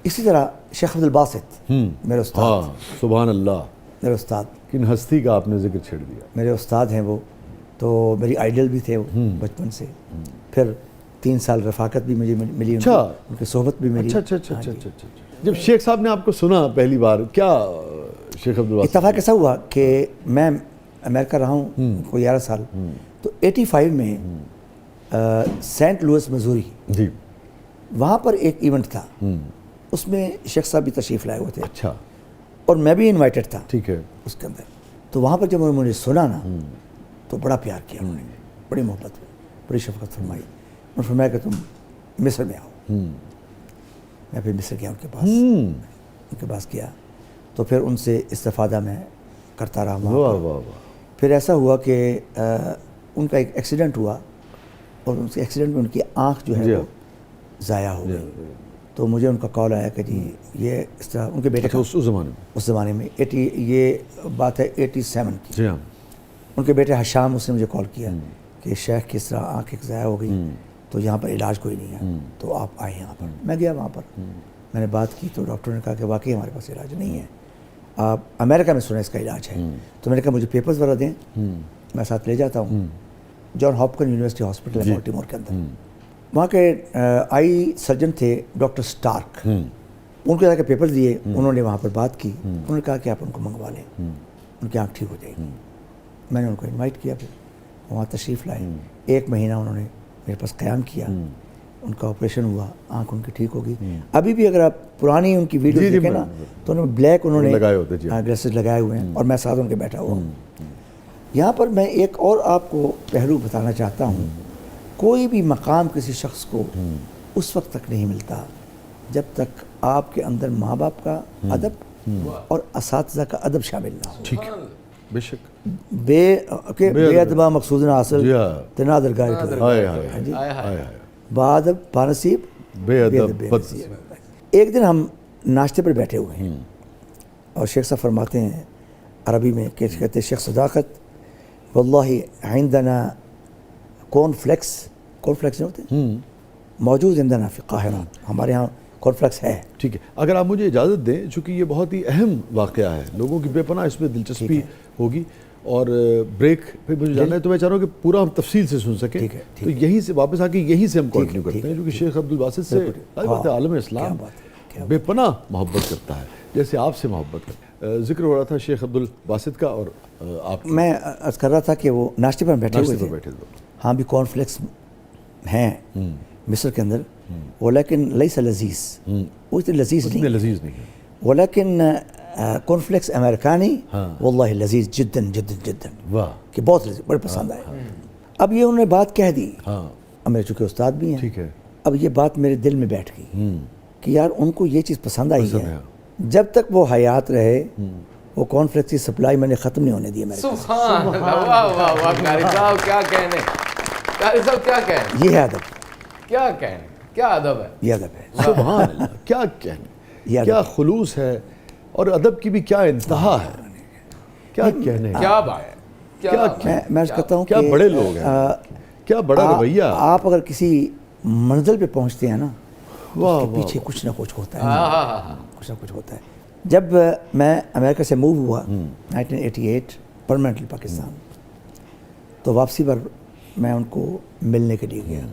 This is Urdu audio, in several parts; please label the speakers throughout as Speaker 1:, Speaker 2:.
Speaker 1: اسی طرح شیخ عبد الباسط میرے استاد،
Speaker 2: ہاں سبحان اللہ،
Speaker 1: میرے استاد،
Speaker 2: کن ہستی کا آپ نے ذکر چھیڑ دیا.
Speaker 1: میرے استاد ہیں وہ، تو میری آئیڈل بھی تھے وہ بچپن سے. پھر 3 سال رفاقت بھی مجھے ملی، ان کی صحبت بھی ملی.
Speaker 2: اچھا. جب شیخ صاحب نے آپ کو سنا پہلی بار، کیا شیخ عبد الباسط؟
Speaker 1: اتفاق ایسا ہوا کہ میں امریکہ رہا ہوں کوئی 11 سال، تو 85 میں سینٹ لوئس مزوری،
Speaker 2: جی
Speaker 1: وہاں پر ایک ایونٹ تھا، اس میں شیخ صاحب بھی تشریف لائے ہوئے تھے،
Speaker 2: اچھا
Speaker 1: اور میں بھی انوائٹڈ تھا
Speaker 2: ٹھیک ہے.
Speaker 1: اس کے اندر. تو وہاں پر جب انہوں نے مجھے سنا نا، تو بڑا پیار کیا انہوں نے، بڑی محبت ہوئی، بڑی شفقت فرمائی. انہوں نے فرمایا کہ تم مصر میں آؤ. میں پھر مصر گیا ان کے پاس گیا، تو پھر ان سے استفادہ میں کرتا رہا وہاں پر.
Speaker 2: واہ.
Speaker 1: پھر ایسا ہوا کہ ان کا ایک ایکسیڈنٹ ہوا، اور اس ایکسیڈنٹ میں ان کی آنکھ جو ہے وہ ضائع ہو گئی. تو مجھے ان کا کال آیا کہ جی یہ اس طرح ان کے بیٹے کا، اس زمانے میں یہ بات ہے 87 کی.
Speaker 2: جی ہاں.
Speaker 1: ان کے بیٹے حشام، اس نے مجھے کال کیا کہ شیخ کس طرح آنکھ ضائع ہو گئی، تو یہاں پر علاج کوئی نہیں ہے، تو آپ آئیں یہاں پر. میں گیا وہاں پر، میں نے بات کی، تو ڈاکٹر نے کہا کہ واقعی ہمارے پاس علاج نہیں ہے، آپ امریکہ میں سنیں اس کا علاج ہے. تو میں نے کہا مجھے پیپرز وغیرہ دیں، میں ساتھ لے جاتا ہوں. جان ہاپکن یونیورسٹی ہاسپٹل ہے بالٹیمور کے اندر. وہاں کے آئی سرجن تھے ڈاکٹر سٹارک. ان کو جا کے پیپر دیے، انہوں نے وہاں پر بات کی، انہوں نے کہا کہ آپ ان کو منگوا لیں، ان کی آنکھ ٹھیک ہو جائے گی. میں نے ان کو انوائٹ کیا، پھر وہاں تشریف لائے. 1 مہینہ انہوں نے میرے پاس قیام کیا، ان کا آپریشن ہوا، آنکھ ان کی ٹھیک ہو گئی. ابھی بھی اگر آپ پرانی ان کی ویڈیو دیکھیں نا، تو انہوں نے بلیک گلاسز لگائے ہوئے ہیں، اور میں ساتھ ان کے بیٹھا ہوا ہوں. یہاں پر میں ایک اور آپ کو پہلو بتانا چاہتا ہوں. کوئی بھی مقام کسی شخص کو اس وقت تک نہیں ملتا جب تک آپ کے اندر ماں باپ کا ادب اور اساتذہ کا ادب شامل نہ ہو.
Speaker 2: ٹھیک ہے، بے شک.
Speaker 1: بے ادبا مقصود نہ حاصل تنا درگاہ بادب بانصیب بے ادب بے نصیب. ایک دن ہم ناشتے پر بیٹھے ہوئے ہیں، اور شیخ صاحب فرماتے ہیں عربی میں کہ کہتے ہیں شیخ صداقت واللہ عندنا کورن فلیکس جو ہوتے ہیں موجود عندنا فی القاہرہ، ہمارے ہاں کورن فلیکس ہے.
Speaker 2: ٹھیک ہے، اگر آپ مجھے اجازت دیں، چونکہ یہ بہت ہی اہم واقعہ ہے، لوگوں کی بے پناہ اس میں دلچسپی ہوگی، اور بریک پہ مجھے جاننا ہے، تو میں چاہ رہا ہوں کہ پورا ہم تفصیل سے سن سکیں. تو یہیں سے واپس آ کے یہیں سے ہم کنٹینیو کرتے ہیں، کیونکہ شیخ عبد الباسط سے عالم اسلام بے پناہ محبت کرتا ہے، جیسے آپ سے محبت کرتا ہے. ذکر ہو رہا تھا شیخ عبد الباسط کا، اور آپ
Speaker 1: میں عرض کر رہا تھا کہ وہ ناشتے پر بیٹھے ہوئے تھے. ہاں بھی کورن فلیکس ہیں مصر کے اندر، ولیکن لیس لذیذ، وہ اتنے لذیذ نہیں ہے، ولیکن کورن فلیکس امریکانی واللہ لذیذ جداً جداً جداً، کہ بہت لذیذ، بڑے پسند آئے. اب یہ انہوں نے بات کہہ دی، اب میرے چونکہ استاد بھی ہیں، اب یہ بات میرے دل میں بیٹھ گئی کہ یار ان کو یہ چیز پسند آئی ہے. جب تک وہ حیات رہے وہ کورن فلیکس کی سپلائی میں نے ختم نہیں ہونے دی.
Speaker 3: سبحان اللہ، واہ واہ واہ، قاری صاحب کیا کہنے، قاری صاحب کیا کہنے،
Speaker 1: یہ ہے ادب،
Speaker 3: کیا کہنے، کیا ادب ہے،
Speaker 1: یہ ادب ہے.
Speaker 2: سبحان اللہ، کیا کہنے، کیا خلوص ہے، اور ادب کی بھی کیا انتہا ہے، کیا کہنے،
Speaker 3: کیا بات،
Speaker 1: میں کہتا ہوں
Speaker 2: کیا بڑے لوگ ہیں، کیا بڑا رویہ.
Speaker 1: آپ اگر کسی منزل پہ پہنچتے ہیں نا، اس کے پیچھے کچھ نہ کچھ ہوتا ہے، کچھ نہ کچھ ہوتا ہے. جب میں امریکہ سے موو ہوا 1988 پرماننٹلی پاکستان، تو واپسی پر میں ان کو ملنے کے لیے گیا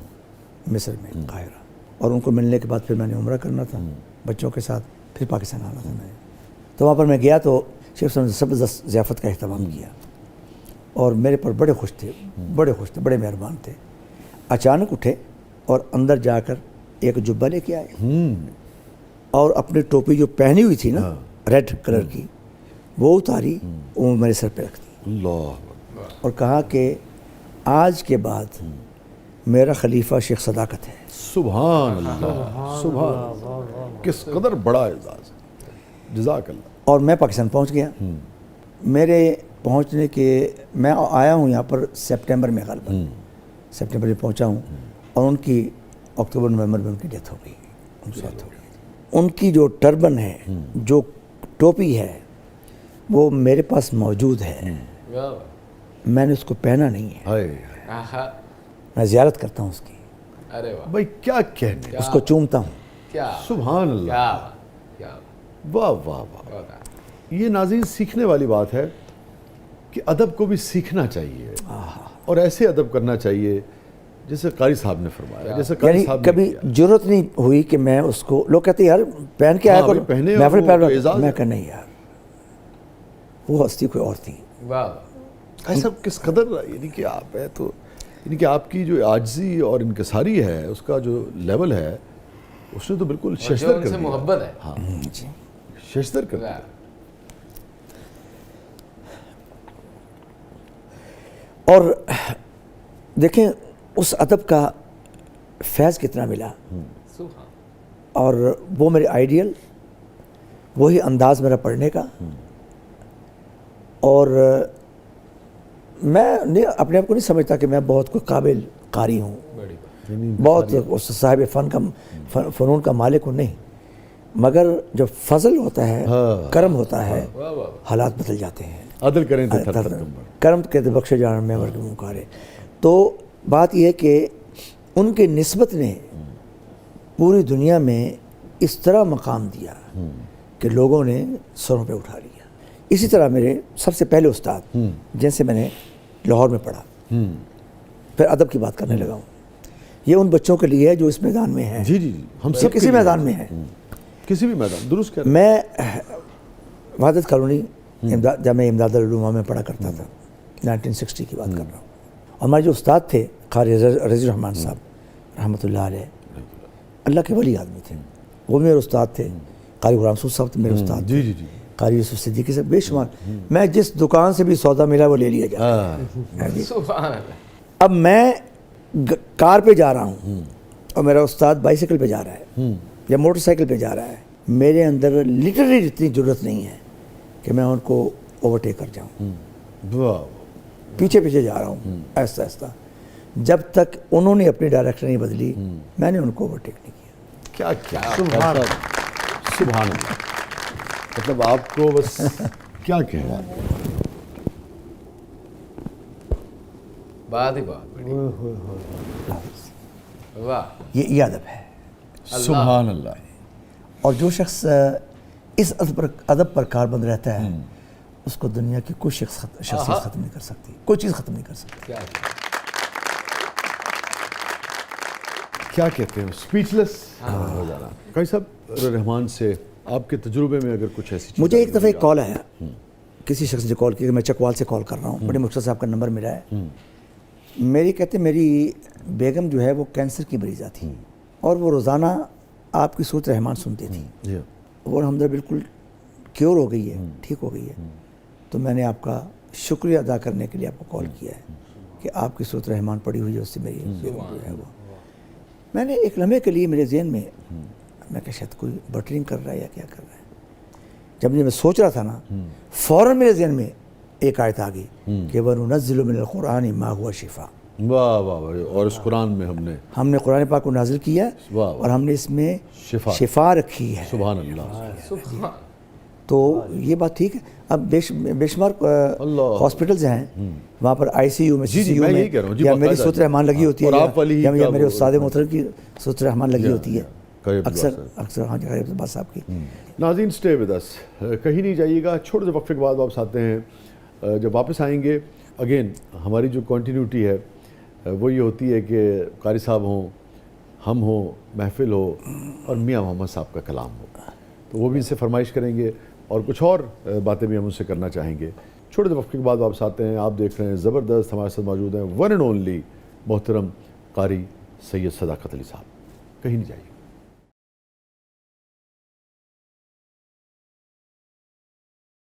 Speaker 1: مصر میں قاہرہ، اور ان کو ملنے کے بعد پھر میں نے عمرہ کرنا تھا بچوں کے ساتھ، پھر پاکستان آنا تھا میں نے. تو وہاں پر میں گیا تو شیخ صاحب نے زبردست ضیافت کا اہتمام کیا، اور میرے پر بڑے خوش تھے، بڑے مہربان تھے. اچانک اٹھے اور اندر جا کر ایک جبہ لے کے آئے، اور اپنی ٹوپی جو پہنی ہوئی تھی نا ریڈ کلر کی، وہ اتاری، وہ میرے سر پہ رکھ دی، اور کہا کہ آج کے بعد میرا خلیفہ شیخ صداقت ہے.
Speaker 2: سبحان اللہ، سبحان اللہ، کس قدر بڑا اعزاز، جزاک اللہ.
Speaker 1: اور میں پاکستان پہنچ گیا. میرے پہنچنے کے، میں آیا ہوں یہاں پر سپٹمبر میں، غالباً سپٹمبر میں پہنچا ہوں، اور ان کی اکتوبر نومبر میں ان کی ڈیتھ ہو گئی. ان کی جو ٹربن ہے، جو ٹوپی ہے، وہ میرے پاس موجود ہے، میں نے اس کو پہنا نہیں ہے. میں زیارت کرتا ہوں اس کی،
Speaker 3: ارے واہ
Speaker 2: بھائی کیا کہنے،
Speaker 1: اس کو چومتا ہوں.
Speaker 3: کیا
Speaker 2: سبحان اللہ، واہ واہ واہ، یہ ناظرین سیکھنے والی بات ہے کہ ادب کو بھی سیکھنا چاہیے اور ایسے ادب کرنا چاہیے جیسے قاری صاحب نے فرمایا، جیسے قاری
Speaker 1: یعنی
Speaker 2: صاحب نے
Speaker 1: کبھی
Speaker 2: کیا۔
Speaker 1: ضرورت نہیں ہوئی کہ میں اس کو، لوگ کہتے ہیں یار پہن کے آیا
Speaker 2: ہاں،
Speaker 1: کرو،
Speaker 2: پہنے
Speaker 1: محفل
Speaker 2: اور وہ
Speaker 1: پہن،
Speaker 2: اعزاز
Speaker 1: میں
Speaker 2: ہے۔
Speaker 1: کہا نہیں یار، وہ ہستی کوئی اور تھی۔
Speaker 3: واہ
Speaker 2: ایسا کس قدر، یعنی کہ آپ ہے تو، یعنی کہ آپ کی جو عاجزی اور انکساری ہے اس کا جو لیول ہے اس نے تو بالکل
Speaker 3: جو
Speaker 2: ششدر
Speaker 3: ان
Speaker 2: کر
Speaker 3: سے
Speaker 2: دیا۔
Speaker 3: محبت ہے۔
Speaker 2: ہاں
Speaker 1: جی
Speaker 2: ششدر کر دیا۔
Speaker 1: اور دیکھیں اس ادب کا فیض کتنا ملا،
Speaker 3: سبحان
Speaker 1: اور وہ میرے آئیڈیل، وہی انداز میرا پڑھنے کا، اور میں نہیں اپنے آپ کو نہیں سمجھتا کہ میں بہت کوئی قابل قاری ہوں،
Speaker 3: بڑی بات۔
Speaker 2: یعنی
Speaker 1: بہت اس صاحب فن کا فنون کا مالک ہوں، نہیں، مگر جب فضل ہوتا ہے، کرم ہوتا ہے،
Speaker 3: واہ واہ
Speaker 1: حالات بدل جاتے ہیں۔
Speaker 2: عدل کریں تو تھر تھر کمبر۔
Speaker 1: کرم کہتے بخشے جان میں ورگ مکارے۔ تو بات یہ ہے کہ ان کے نسبت نے پوری دنیا میں اس طرح مقام دیا کہ لوگوں نے سروں پہ اٹھا لیا۔ اسی طرح میرے سب سے پہلے استاد جن سے میں نے لاہور میں پڑھا، پھر ادب کی بات کرنے لگا ہوں، یہ ان بچوں کے لیے ہے جو اس میدان میں ہیں،
Speaker 2: جی جی جی، ہم
Speaker 1: جو
Speaker 2: سب
Speaker 1: کسی میدان میں ہیں۔
Speaker 2: کسی بھی میدان، درست کہہ رہے
Speaker 1: میں وحدت کالونی جامعہ امداد العلوم میں پڑھا کرتا تھا، 1960 کی بات کر رہا ہوں، اور ہمارے جو استاد تھے قاری رضی الرحمن صاحب رحمۃ اللہ علیہ، اللہ کے ولی آدمی تھے، وہ میرے استاد تھے۔ قاری غلام سود صاحب میرے استاد
Speaker 2: جی جی جی،
Speaker 1: قاری یوسف صدیقی سے بے شمار، میں جس دکان سے بھی سودا ملا وہ لے لیا جائے۔
Speaker 3: سبحان اللہ۔
Speaker 1: اب میں کار پہ جا رہا ہوں اور میرا استاد بائیسیکل پہ جا رہا ہے یا موٹر سائیکل پہ جا رہا ہے، میرے اندر لٹرلی اتنی ضرورت نہیں ہے کہ میں ان کو اوورٹیک کر جاؤں،
Speaker 2: واہ،
Speaker 1: پیچھے پیچھے جا رہا ہوں آہستہ آہستہ، جب تک انہوں نے اپنی ڈائریکشن نہیں بدلی میں نے ان کو اوورٹیک نہیں کیا۔
Speaker 2: کیا سبحان اللہ، سبحان اللہ، مطلب آپ کو بس کیا کہنا ہے۔
Speaker 3: بات ہی بات بڑی، واہ
Speaker 1: یہ ادب ہے،
Speaker 2: سبحان اللہ۔
Speaker 1: اور جو شخص اس ادب پر کاربند رہتا ہے اس کو دنیا کی کوئی شخصیت ختم نہیں کر سکتی، کوئی چیز ختم نہیں کر سکتی۔
Speaker 3: کیا
Speaker 2: کیا کہتے ہیں، اسپیچ لیس ہو جانا۔ قاری صاحب، رحمان سے آپ کے تجربے میں اگر کچھ ایسی چیز،
Speaker 1: مجھے ایک دفعہ ایک کال آیا، کسی شخص نے کال کیا کہ میں چکوال سے کال کر رہا ہوں، بڑے مشکل سے آپ کا نمبر ملا ہے، میری کہتے میری بیگم جو ہے وہ کینسر کی مریضہ تھی اور وہ روزانہ آپ کی صورت رحمان سنتی تھی، وہ الحمدللہ بالکل کیور ہو گئی ہے، ٹھیک ہو گئی ہے، تو میں نے آپ کا شکریہ ادا کرنے کے لیے آپ کو کال کیا ہے کہ آپ کی صورت رحمان پڑی ہوئی ہے، اس سے میری بیگم جو ہے وہ، میں نے ایک لمحے کے لیے میرے ذہن میں کہ شاید کوئی بٹرنگ کر رہا ہے یا کیا کر رہا ہے، جب میں سوچ رہا تھا نا فوراً میرے ذہن میں ایک آیت آ گئی کہ وَنُنَزِّلُ مِنَ الْقُرْآنِ مَا هُوَ شِفَاء،
Speaker 2: واہ واہ واہ، اور اس قرآن میں ہم نے
Speaker 1: قرآن پاک کو نازل کیا ہے
Speaker 2: واہ
Speaker 1: اور ہم نے اس میں شفا رکھی ہے۔
Speaker 2: سبحان اللہ،
Speaker 3: سبحان
Speaker 1: تو یہ بات ٹھیک ہے۔ اب بے شمار ہاسپٹلز ہیں وہاں پر آئی سی یو میں، سی سی یو میں، یا میری صورت رحمان لگی ہوتی ہے یا میرے استاد محترم کی صورت رحمان لگی ہوتی ہے اکثر۔ ہاں جی، قریب عبداللہ صاحب کی۔
Speaker 2: ناظرین اسٹے ود اس، کہیں نہیں جائیے گا، چھوٹے سے وقفے کے بعد واپس آتے ہیں۔ جب واپس آئیں گے اگین ہماری جو کنٹینیوٹی ہے وہ یہ ہوتی ہے کہ قاری صاحب ہوں، ہم ہوں، محفل ہو اور میاں محمد صاحب کا کلام ہو، تو وہ بھی ان سے فرمائش کریں گے اور کچھ اور باتیں بھی ہم ان سے کرنا چاہیں گے۔ چھوٹے سے وقفے کے بعد واپس آتے ہیں، آپ دیکھ رہے ہیں زبردست، ہمارے ساتھ موجود ہیں ون اینڈ اونلی محترم قاری سید صداقت علی صاحب، کہیں نہیں جائیے۔